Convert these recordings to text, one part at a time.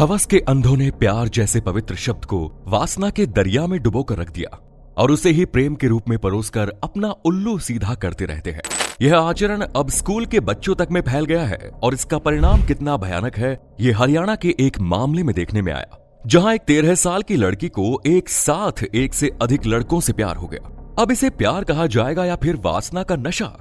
हवस के अंधों ने प्यार जैसे पवित्र शब्द को वासना के दरिया में डुबोकर रख दिया और उसे ही प्रेम के रूप में परोसकर अपना उल्लू सीधा करते रहते हैं। यह आचरण अब स्कूल के बच्चों तक में फैल गया है और इसका परिणाम कितना भयानक है, ये हरियाणा के एक मामले में देखने में आया, जहां एक 13 साल की लड़की को एक साथ एक से अधिक लड़कों से प्यार हो गया। अब इसे प्यार कहा जाएगा या फिर वासना का नशा,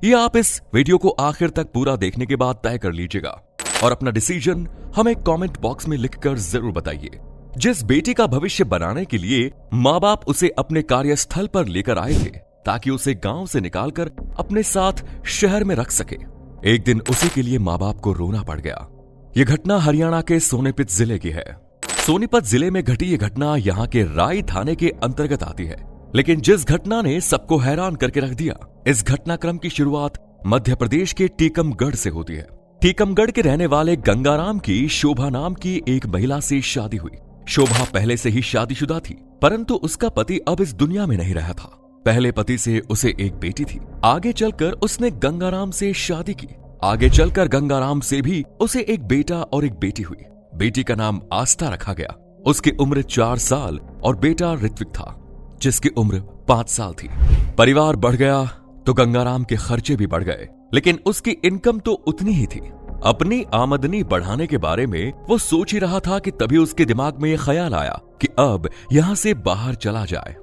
ये आप इस वीडियो को आखिर तक पूरा देखने के बाद तय कर लीजिएगा और अपना डिसीजन हमें कमेंट बॉक्स में लिखकर जरूर बताइए। जिस बेटी का भविष्य बनाने के लिए माँ बाप उसे अपने कार्यस्थल पर लेकर आए थे ताकि उसे गांव से निकालकर अपने साथ शहर में रख सके, एक दिन उसी के लिए माँ बाप को रोना पड़ गया। यह घटना हरियाणा के सोनीपत जिले की है। सोनीपत जिले में घटी यह घटना यहाँ के राई थाने के अंतर्गत आती है, लेकिन जिस घटना ने सबको हैरान करके रख दिया, इस घटनाक्रम की शुरुआत मध्य प्रदेश के टीकमगढ़ से होती है। टीकमगढ़ के रहने वाले गंगाराम की शोभा नाम की एक महिला से शादी हुई। शोभा पहले से ही शादीशुदा थी, परंतु उसका पति अब इस दुनिया में नहीं रहा था। पहले पति से उसे एक बेटी थी। आगे चलकर उसने गंगाराम से शादी की। आगे चलकर गंगाराम से भी उसे एक बेटा और एक बेटी हुई। बेटी का नाम आस्था रखा गया। उसकी उम्र 4 साल और बेटा ऋत्विक था, जिसकी उम्र 5 साल थी। परिवार बढ़ गया तो गंगाराम के खर्चे भी बढ़ गए, लेकिन उसकी इनकम तो उतनी ही थी। अपनी आमदनी बढ़ाने के बारे में वो सोच ही रहा था कि तभी उसके दिमाग में यह ख्याल आया कि अब यहाँ से बाहर चला जाए।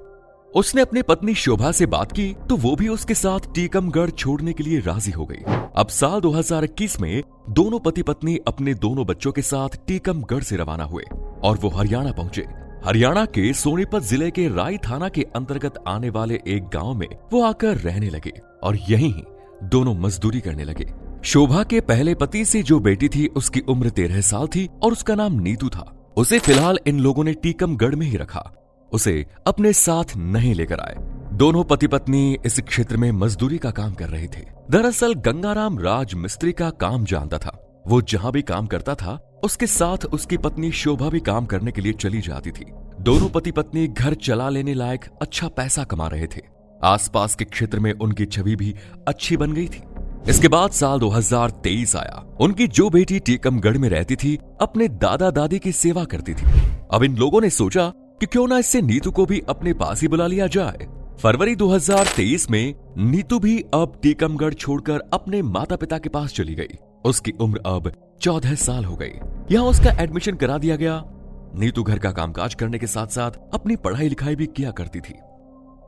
उसने अपनी पत्नी शोभा से बात की तो वो भी उसके साथ टीकमगढ़ छोड़ने के लिए राजी हो गई। अब साल 2021 में दोनों पति पत्नी अपने दोनों बच्चों के साथ टीकमगढ़ से रवाना हुए और वो हरियाणा पहुंचे। हरियाणा के सोनीपत जिले के राई थाना के अंतर्गत आने वाले एक गांव में वो आकर रहने लगे और यहीं दोनों मजदूरी करने लगे। शोभा के पहले पति से जो बेटी थी उसकी उम्र 13 साल थी और उसका नाम नीतू था। उसे फिलहाल इन लोगों ने टीकमगढ़ में ही रखा, उसे अपने साथ नहीं लेकर आए। दोनों पति पत्नी इस क्षेत्र में मजदूरी का काम कर रहे थे। दरअसल गंगाराम राज मिस्त्री का काम जानता था। वो जहां भी काम करता था उसके साथ उसकी पत्नी शोभा भी काम करने के लिए चली जाती थी। दोनों पति पत्नी घर चला लेने लायक अच्छा पैसा कमा रहे थे। आसपास के क्षेत्र में उनकी छवि भी अच्छी बन गई थी। इसके बाद साल 2023 आया। उनकी जो बेटी टीकमगढ़ में रहती थी अपने दादा दादी की सेवा करती थी। अब इन लोगों ने सोचा कि क्यों ना इससे नीतू को भी अपने पास ही बुला लिया जाए। फरवरी 2023 में नीतू भी अब टीकमगढ़ छोड़कर अपने माता पिता के पास चली गई। उसकी उम्र अब 14 साल हो गई। यहाँ उसका एडमिशन करा दिया गया। नीतू घर का कामकाज करने के साथ साथ अपनी पढ़ाई लिखाई भी किया करती थी।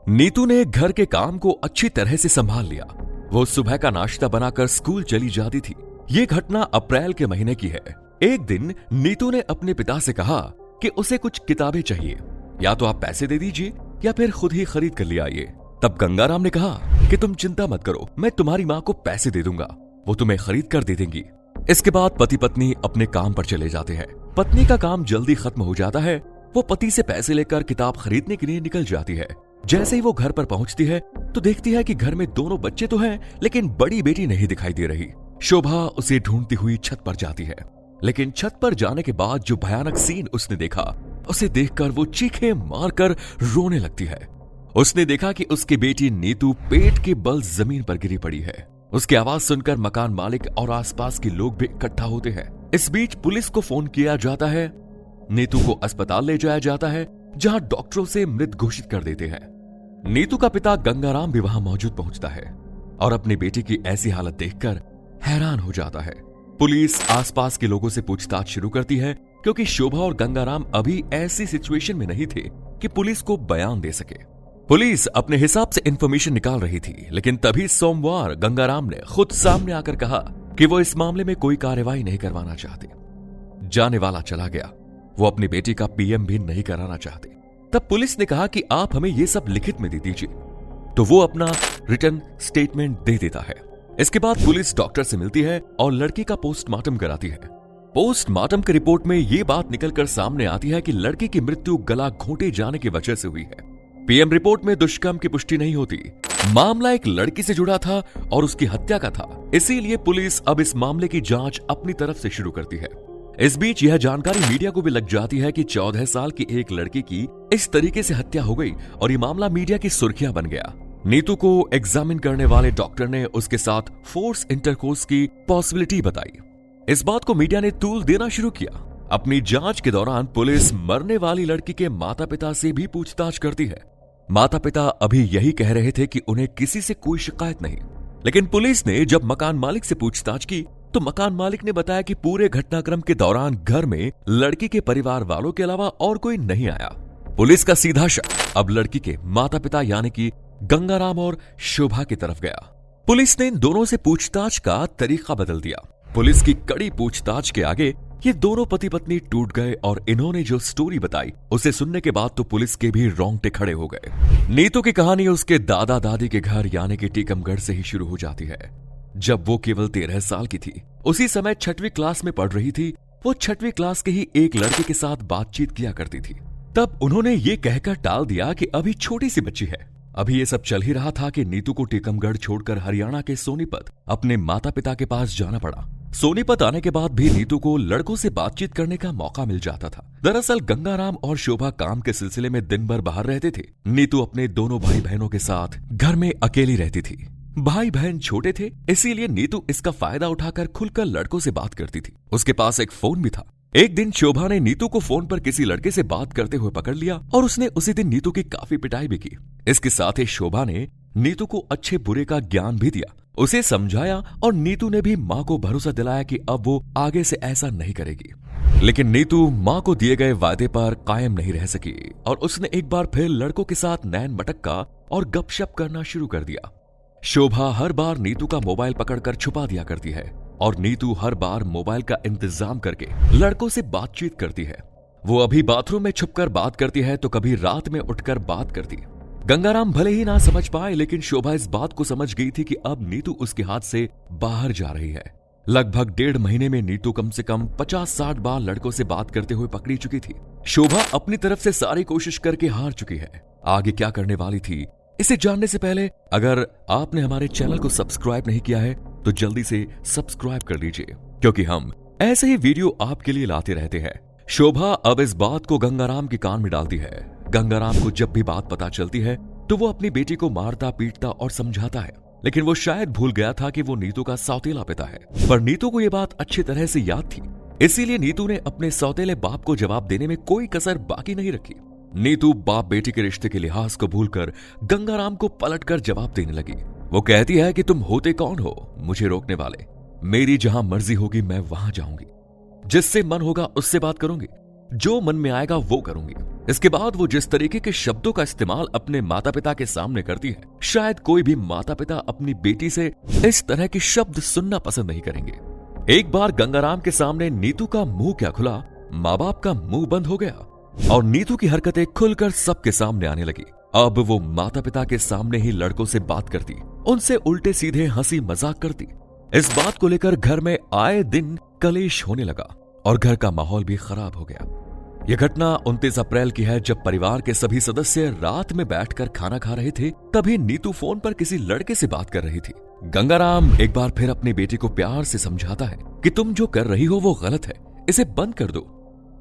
नीतू ने घर के काम को अच्छी तरह से संभाल लिया। वो सुबह का नाश्ता बनाकर स्कूल चली जाती थी। ये घटना अप्रैल के महीने की है। एक दिन नीतू ने अपने पिता से कहा कि उसे कुछ किताबें चाहिए, या तो आप पैसे दे दीजिए या फिर खुद ही खरीद कर ले आइए। तब गंगाराम ने कहा कि तुम चिंता मत करो, मैं तुम्हारी माँ को पैसे दे दूंगा, वो तुम्हें खरीद कर दे देंगी। इसके बाद पति पत्नी अपने काम पर चले जाते हैं। पत्नी का काम जल्दी खत्म हो जाता है। वो पति से पैसे लेकर किताब खरीदने के लिए निकल जाती है। जैसे ही वो घर पर पहुंचती है तो देखती है कि घर में दोनों बच्चे तो हैं, लेकिन बड़ी बेटी नहीं दिखाई दे रही। शोभा उसे ढूंढती हुई छत पर जाती है, लेकिन छत पर जाने के बाद जो भयानक सीन उसने देखा, उसे देखकर वो चीखें मारकर रोने लगती है। उसने देखा कि उसकी बेटी नीतू पेट के बल जमीन पर गिरी पड़ी है। उसकी आवाज सुनकर मकान मालिक और आसपास के लोग भी इकट्ठा होते हैं। इस बीच पुलिस को फोन किया जाता है। नीतू को अस्पताल ले जाया जाता है, जहां डॉक्टरों से मृत घोषित कर देते हैं। नीतू का पिता गंगाराम भी वहां मौजूद पहुंचता है और अपनी बेटी की ऐसी हालत देखकर हैरान हो जाता है। पुलिस आसपास के लोगों से पूछताछ शुरू करती है, क्योंकि शोभा और गंगाराम अभी ऐसी सिचुएशन में नहीं थे कि पुलिस को बयान दे सके। पुलिस अपने हिसाब से इंफॉर्मेशन निकाल रही थी, लेकिन तभी सोमवार गंगाराम ने खुद सामने आकर कहा कि वो इस मामले में कोई कार्रवाई नहीं करवाना चाहते। जाने वाला चला गया, वो अपनी बेटी का पीएम भी नहीं कराना चाहते। तब पुलिस ने कहा कि आप हमें ये सब लिखित में दे दीजिए, तो वो अपना रिटर्न स्टेटमेंट दे देता है। इसके बाद पुलिस डॉक्टर से मिलती है और लड़की का पोस्टमार्टम कराती है। पोस्टमार्टम की रिपोर्ट में ये बात निकलकर सामने आती है कि लड़की की मृत्यु गला घोंटे जाने की वजह से हुई है। पीएम रिपोर्ट में दुष्कर्म की पुष्टि नहीं होती। मामला एक लड़की से जुड़ा था और उसकी हत्या का था, इसीलिए पुलिस अब इस मामले की जांच अपनी तरफ से शुरू करती है। इस बीच यह जानकारी मीडिया को भी लग जाती है कि 14 साल की एक लड़की की इस तरीके से हत्या हो गई और ये मामला मीडिया की सुर्खियां बन गया। नीतू को एग्जामिन करने वाले डॉक्टर ने उसके साथ फोर्स इंटरकोर्स की पॉसिबिलिटी बताई। इस बात को मीडिया ने तूल देना शुरू किया। अपनी जांच के दौरान पुलिस मरने वाली लड़की के माता पिता से भी पूछताछ करती है। माता पिता अभी यही कह रहे थे कि उन्हें किसी से कोई शिकायत नहीं, लेकिन पुलिस ने जब मकान मालिक से पूछताछ की तो मकान मालिक ने बताया कि पूरे घटनाक्रम के दौरान घर में लड़की के परिवार वालों के अलावा और कोई नहीं आया। पुलिस का सीधा शक अब लड़की के माता पिता यानी कि गंगाराम और शोभा की तरफ गया। पुलिस ने इन दोनों से पूछताछ का तरीका बदल दिया। पुलिस की कड़ी पूछताछ के आगे ये दोनों पति पत्नी टूट गए और इन्होंने जो स्टोरी बताई उसे सुनने के बाद तो पुलिस के भी रोंगटे खड़े हो गए। नीतू की कहानी उसके दादा दादी के घर यानी कि टीकमगढ़ से ही शुरू हो जाती है। जब वो केवल 13 साल की थी, उसी समय 6वीं क्लास में पढ़ रही थी। वो 6वीं क्लास के ही एक लड़के के साथ बातचीत किया करती थी। तब उन्होंने ये कहकर टाल दिया कि अभी छोटी सी बच्ची है। अभी ये सब चल ही रहा था कि नीतू को टीकमगढ़ छोड़कर हरियाणा के सोनीपत अपने माता पिता के पास जाना पड़ा। सोनीपत आने के बाद भी नीतू को लड़कों से बातचीत करने का मौका मिल जाता था। दरअसल गंगाराम और शोभा काम के सिलसिले में दिन भर बाहर रहते थे। नीतू अपने दोनों भाई बहनों के साथ घर में अकेली रहती थी। भाई बहन छोटे थे, इसीलिए नीतू इसका फायदा उठाकर खुलकर लड़कों से बात करती थी। उसके पास एक फोन भी था। एक दिन शोभा ने नीतू को फोन पर किसी लड़के से बात करते हुए पकड़ लिया और उसने उसी दिन नीतू की काफी पिटाई भी की। इसके साथ ही शोभा ने नीतू को अच्छे बुरे का ज्ञान भी दिया, उसे समझाया और नीतू ने भी माँ को भरोसा दिलाया कि अब वो आगे से ऐसा नहीं करेगी। लेकिन नीतू माँ को दिए गए वादे पर कायम नहीं रह सकी और उसने एक बार फिर लड़कों के साथ नैन मटक्का और गपशप करना शुरू कर दिया। शोभा हर बार नीतू का मोबाइल पकड़कर छुपा दिया करती है और नीतू हर बार मोबाइल का इंतजाम करके लड़कों से बातचीत करती है। वो अभी बाथरूम में छुपकर बात करती है तो कभी रात में उठकर बात करती है। गंगाराम भले ही ना समझ पाए, लेकिन शोभा इस बात को समझ गई थी कि अब नीतू उसके हाथ से बाहर जा रही है। लगभग 1.5 महीने में नीतू कम से कम 50-60 बार लड़कों से बात करते हुए पकड़ी चुकी थी। शोभा अपनी तरफ से सारी कोशिश करके हार चुकी है। आगे क्या करने वाली थी, इसे जानने से पहले अगर आपने हमारे चैनल को सब्सक्राइब नहीं किया है तो जल्दी से सब्सक्राइब कर लीजिए, क्योंकि हम ऐसे ही वीडियो आपके लिए लाते रहते हैं। शोभा अब इस बात को गंगाराम के कान में डालती है। गंगाराम को जब भी बात पता चलती है तो वो अपनी बेटी को मारता पीटता और समझाता है, लेकिन वो शायद भूल गया था कि वो नीतू का सौतेला पिता है। पर नीतू को ये बात अच्छी तरह से याद थी, इसीलिए नीतू ने अपने सौतेले बाप को जवाब देने में कोई कसर बाकी नहीं रखी। नीतू बाप बेटी के रिश्ते के लिहाज को भूलकर गंगाराम को पलटकर जवाब देने लगी। वो कहती है कि तुम होते कौन हो मुझे रोकने वाले? मेरी जहां मर्जी होगी मैं वहां जाऊंगी, जिससे मन होगा उससे बात करूंगी, जो मन में आएगा वो करूंगी। इसके बाद वो जिस तरीके के शब्दों का इस्तेमाल अपने माता पिता के सामने करती है, शायद कोई भी माता पिता अपनी बेटी से इस तरह के शब्द सुनना पसंद नहीं करेंगे। एक बार गंगाराम के सामने नीतू का मुंह क्या खुला, माँ बाप का मुंह बंद हो गया और नीतू की हरकतें खुलकर सबके सामने आने लगी। अब वो माता पिता के सामने ही लड़कों से बात करती, उनसे उल्टे सीधे हंसी मजाक करती। इस बात को लेकर घर में आए दिन कलेश होने लगा और घर का माहौल भी खराब हो गया। यह घटना 29 अप्रैल की है, जब परिवार के सभी सदस्य रात में बैठकर खाना खा रहे थे। तभी नीतू फोन पर किसी लड़के से बात कर रही थी। गंगाराम एक बार फिर अपनी बेटी को प्यार से समझाता है कि तुम जो कर रही हो वो गलत है, इसे बंद कर दो।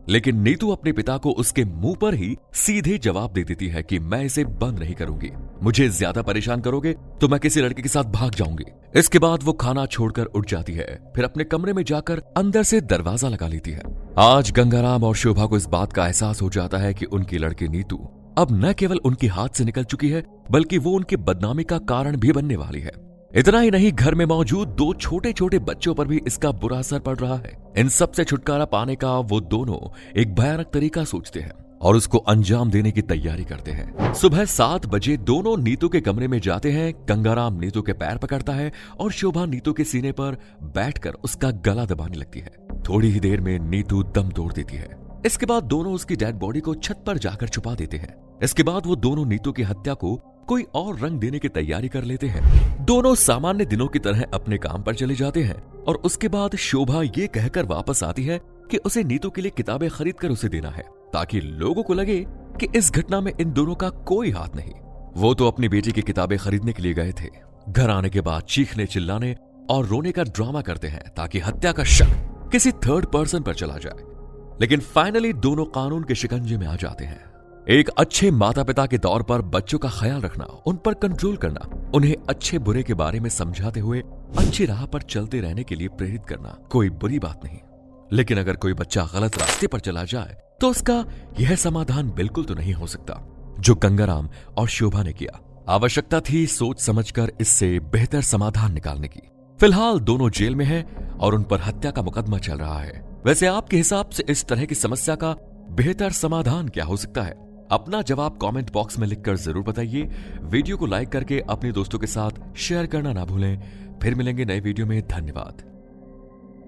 लेकिन नीतू अपने पिता को उसके मुंह पर ही सीधे जवाब दे देती है कि मैं इसे बंद नहीं करूंगी, मुझे ज्यादा परेशान करोगे तो मैं किसी लड़के के साथ भाग जाऊंगी। इसके बाद वो खाना छोड़कर उठ जाती है, फिर अपने कमरे में जाकर अंदर से दरवाजा लगा लेती है। आज गंगाराम और शोभा को इस बात का एहसास हो जाता है कि उनकी लड़की नीतू अब न केवल उनके हाथ से निकल चुकी है, बल्कि वो उनकी बदनामी का कारण भी बनने वाली है। इतना ही नहीं, घर में मौजूद 2 छोटे छोटे बच्चों पर भी इसका बुरा असर पड़ रहा है। इन सब से छुटकारा पाने का वो दोनों एक भयानक तरीका सोचते हैं और उसको अंजाम देने की तैयारी करते हैं। सुबह 7 बजे दोनों नीतू के कमरे में जाते हैं। गंगाराम नीतू के पैर पकड़ता है और शोभा नीतू के सीने पर बैठकर उसका गला दबाने लगती है। थोड़ी ही देर में नीतू दम तोड़ देती है। इसके बाद दोनों उसकी डेड बॉडी को छत पर जाकर छुपा देते हैं। इसके बाद वो दोनों नीतू की हत्या को कोई और रंग देने की तैयारी कर लेते हैं। दोनों सामान्य दिनों की तरह अपने काम पर चले जाते हैं और उसके बाद शोभा ये कहकर वापस आती है कि उसे नीतू के लिए किताबें खरीद कर उसे देना है, ताकि लोगों को लगे कि इस घटना में इन दोनों का कोई हाथ नहीं। वो तो अपनी बेटी की किताबें खरीदने के लिए गए थे। घर आने के बाद चीखने चिल्लाने और रोने का ड्रामा करते हैं ताकि हत्या का शक किसी थर्ड पर्सन पर चला जाए। लेकिन फाइनली दोनों कानून के शिकंजे में आ जाते हैं। एक अच्छे माता पिता के तौर पर बच्चों का ख्याल रखना, उन पर कंट्रोल करना, उन्हें अच्छे बुरे के बारे में समझाते हुए अच्छी राह पर चलते रहने के लिए प्रेरित करना कोई बुरी बात नहीं। लेकिन अगर कोई बच्चा गलत रास्ते पर चला जाए तो उसका यह समाधान बिल्कुल तो नहीं हो सकता जो गंगाराम और शोभा ने किया। आवश्यकता थी सोच समझकर इससे बेहतर समाधान निकालने की। फिलहाल दोनों जेल में हैं और उन पर हत्या का मुकदमा चल रहा है। वैसे आपके हिसाब से इस तरह की समस्या का बेहतर समाधान क्या हो सकता है? अपना जवाब कमेंट बॉक्स में लिखकर जरूर बताइए। वीडियो को लाइक करके अपने दोस्तों के साथ शेयर करना ना भूलें। फिर मिलेंगे नए वीडियो में। धन्यवाद।